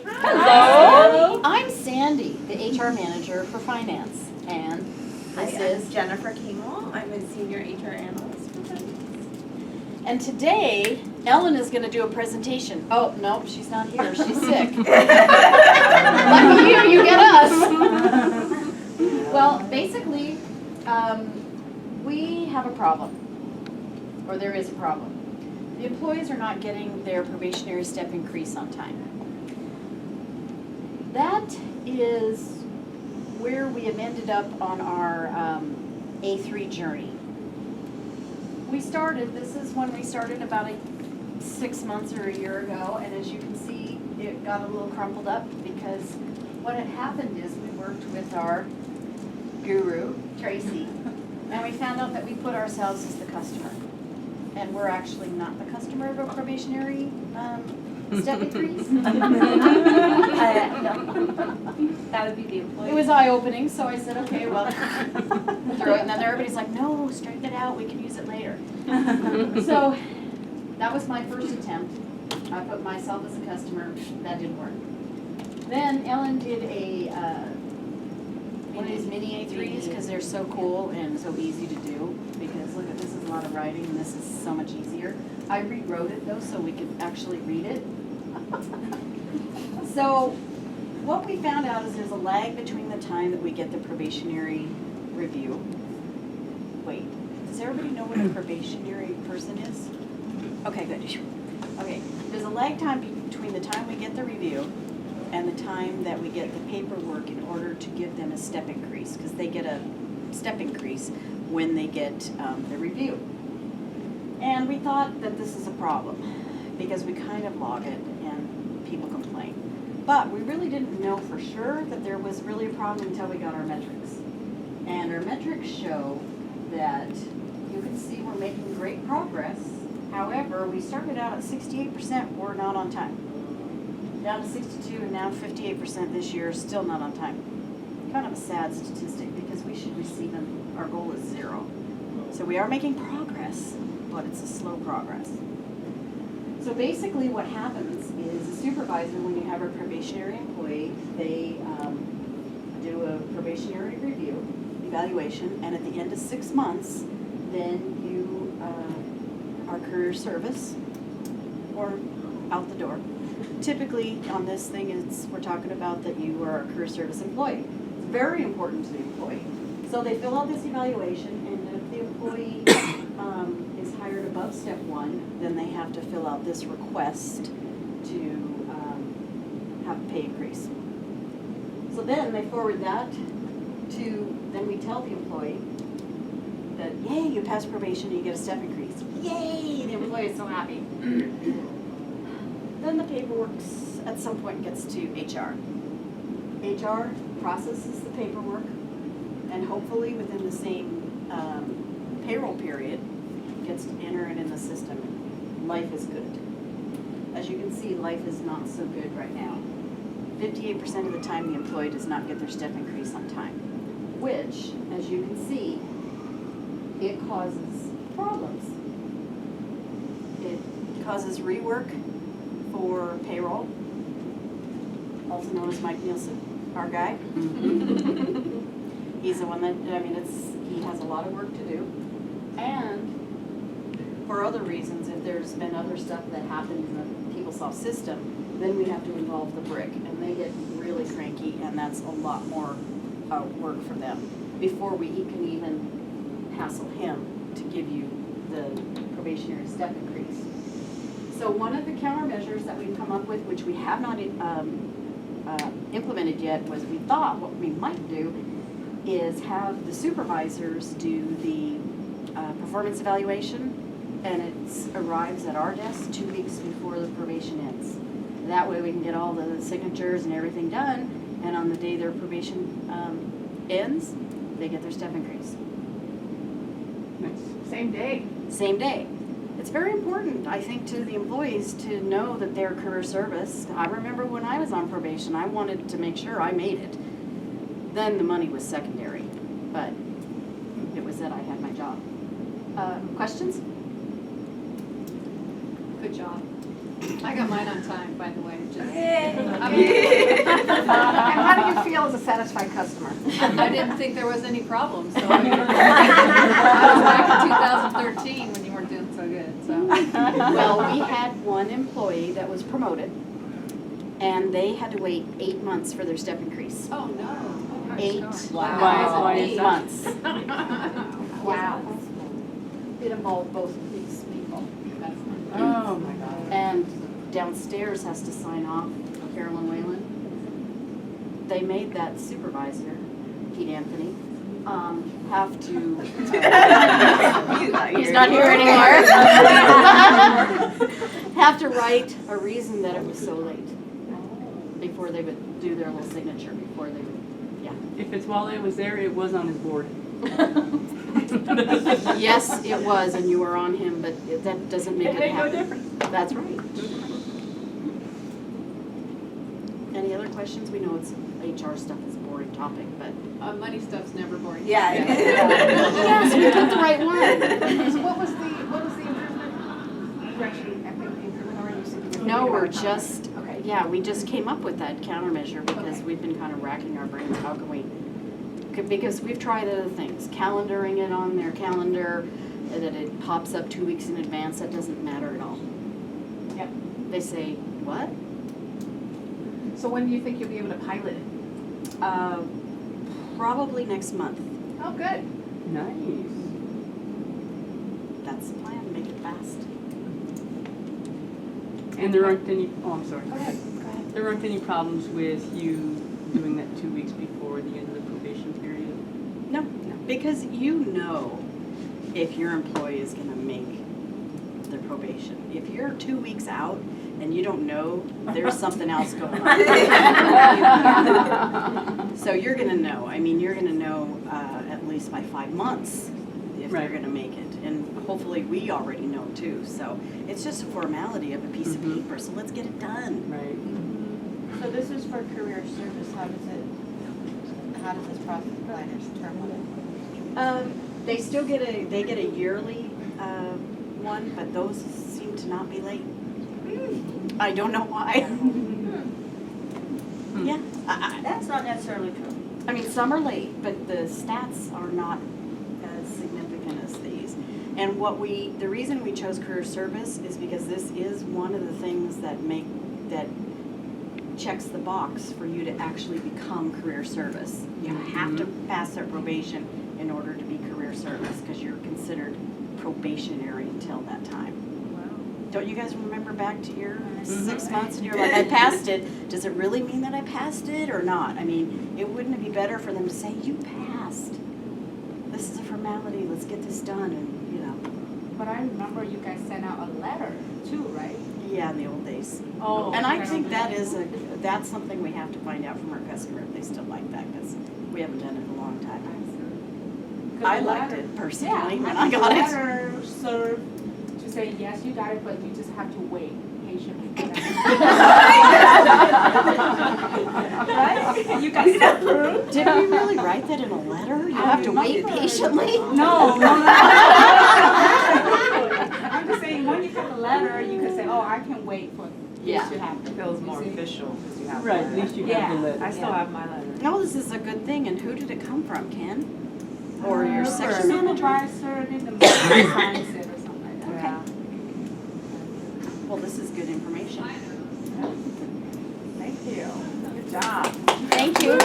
Hello. I'm Sandy, the HR manager for finance, and this is Jennifer Kingwall. I'm a senior HR analyst for finance. And today, Ellen is going to do a presentation. Oh, no, she's not here. She's sick. Lucky you, you get us. Well, basically, we have a problem, or there is a problem. The employees are not getting their probationary step increase on time. That is where we have ended up on our A3 journey. This is when we started about 6 months or a year ago, and as you can see, it got a little crumpled up because what had happened is we worked with our guru, Tracy, and we found out that we put ourselves as the customer. And we're actually not the customer of a probationary step increase. That would be the employee. It was eye-opening, so I said, okay, well, throw it. And then everybody's like, no, straighten it out, we can use it later. So that was my first attempt. I put myself as a customer, that didn't work. Then Ellen did one of these mini A3s because they're so cool and so easy to do. Because look at this is a lot of writing and this is so much easier. I rewrote it though so we could actually read it. So what we found out is there's a lag between the time that we get the probationary review. Wait, does everybody know what a probationary person is? Okay, good. Okay, there's a lag time between the time we get the review and the time that we get the paperwork in order to give them a step increase, because they get a step increase when they get the review. And we thought that this is a problem because we kind of log it and people complain. But we really didn't know for sure that there was really a problem until we got our metrics. And our metrics show that you can see we're making great progress. However, we started out at 68%, we're not on time. Down to 62 and now 58% this year, still not on time. Kind of a sad statistic because we should receive them. Our goal is 0. So we are making progress, but it's a slow progress. So basically what happens is a supervisor, when you have a probationary employee, they do a probationary review, evaluation, and at the end of 6 months, then you are career service or out the door. Typically on this thing, we're talking about that you are a career service employee. It's very important to the employee. So they fill out this evaluation, and if the employee is hired above step 1, then they have to fill out this request to have a pay increase. So then they forward that then we tell the employee that, yay, you passed probation and you get a step increase. Yay, the employee is so happy. Then the paperwork at some point gets to HR. HR processes the paperwork, and hopefully within the same payroll period, gets to enter it in the system. Life is good. As you can see, life is not so good right now. 58% of the time the employee does not get their step increase on time, which, as you can see, it causes problems. It causes rework for payroll, also known as Mike Nielsen, our guy. He's the one that, he has a lot of work to do. And for other reasons, if there's been other stuff that happened in the PeopleSoft system, then we have to involve the brick, and they get really cranky, and that's a lot more work for them before we can even hassle him to give you the probationary step increase. So one of the countermeasures that we've come up with, which we have not implemented yet, was we thought what we might do is have the supervisors do the performance evaluation, and it arrives at our desk 2 weeks before the probation ends. That way we can get all the signatures and everything done, and on the day their probation ends, they get their step increase. Same day. Same day. It's very important, I think, to the employees to know that they're career service. I remember when I was on probation, I wanted to make sure I made it. Then the money was secondary, but it was that I had my job. Questions? Good job. I got mine on time, by the way, just. And how do you feel as a satisfied customer? I didn't think there was any problem, so I was back in 2013 when you weren't doing so good, so. Well, we had one employee that was promoted, and they had to wait 8 months for their step increase. Oh, no. 8 Why is that? months. Wow. It involved both of these people. Oh, my God. And downstairs has to sign off, Carolyn Whalen. They made that supervisor, Pete Anthony, have to. He's not here anymore. Have to write a reason that it was so late before they would do their little signature, before they would, yeah. If it's while it was there, it was on his board. Yes, it was, and you were on him, but that doesn't make It it made no happen. difference. That's right. Any other questions? We know it's HR stuff is a boring topic, but. Money stuff's never boring. Yes, we got the right one. So what was the improvement? Correction, I think the improvement already you said you were No, thinking we're about just, Okay. yeah, we just came up with that countermeasure because we've been kind of racking our brains. How can we, because we've tried other things, calendaring it on their calendar, that it pops up 2 weeks in advance, that doesn't matter at all. Yep. They say, what? So when do you think you'll be able to pilot it? Probably next month. Oh, good. Nice. That's the plan, make it fast. And there aren't any, oh, I'm sorry. Go ahead. Go ahead. There aren't any problems with you doing that 2 weeks before the end of the probation period? No, because you know if your employee is gonna make their probation. If you're 2 weeks out and you don't know, there's something else going on. So you're gonna know, I mean, you're gonna know at least by 5 months if they're Right. gonna make it. And hopefully we already know too, so it's just a formality of a piece of Mhm. paper, so let's get it done. Right. So this is for career service, how does this process apply to term limit? They still get they get a yearly one, but those seem to not be late. I don't know why. Yeah, That's not necessarily true. I mean, some are late, but the stats are not as significant as these. And the reason we chose career service is because this is one of the things that checks the box for you to actually become career service. You have to pass their probation in order to be career service, because you're considered probationary until that time. Don't you guys remember back to your 6 months and you're like, I passed it. Does it really mean that I passed it or not? I mean, wouldn't it be better for them to say, you passed. This is a formality, let's get this done, and, you know. But I remember you guys sent out a letter too, right? Yeah, in the old days. Oh. And I think that's something we have to find out from our customer if they still like that, because we haven't done it in a long time. I liked it personally when I got The it. letter served to say, yes, you got it, but you just have to wait patiently. Right? You guys approved? Did we really write that in a letter? You have to wait patiently? No. I'm just saying, when you get the letter, you can say, oh, I can wait for Yeah. this to happen. It feels more You see? official because you have Right, the at letter. least you have the Yeah. letter. I still have my letter. No, this is a good thing, and who did it come from, Ken? Or your section manager? Supervisor, I think the manager signs it or something like that. Okay. Well, this is good information. Thank you. Good job. Thank you.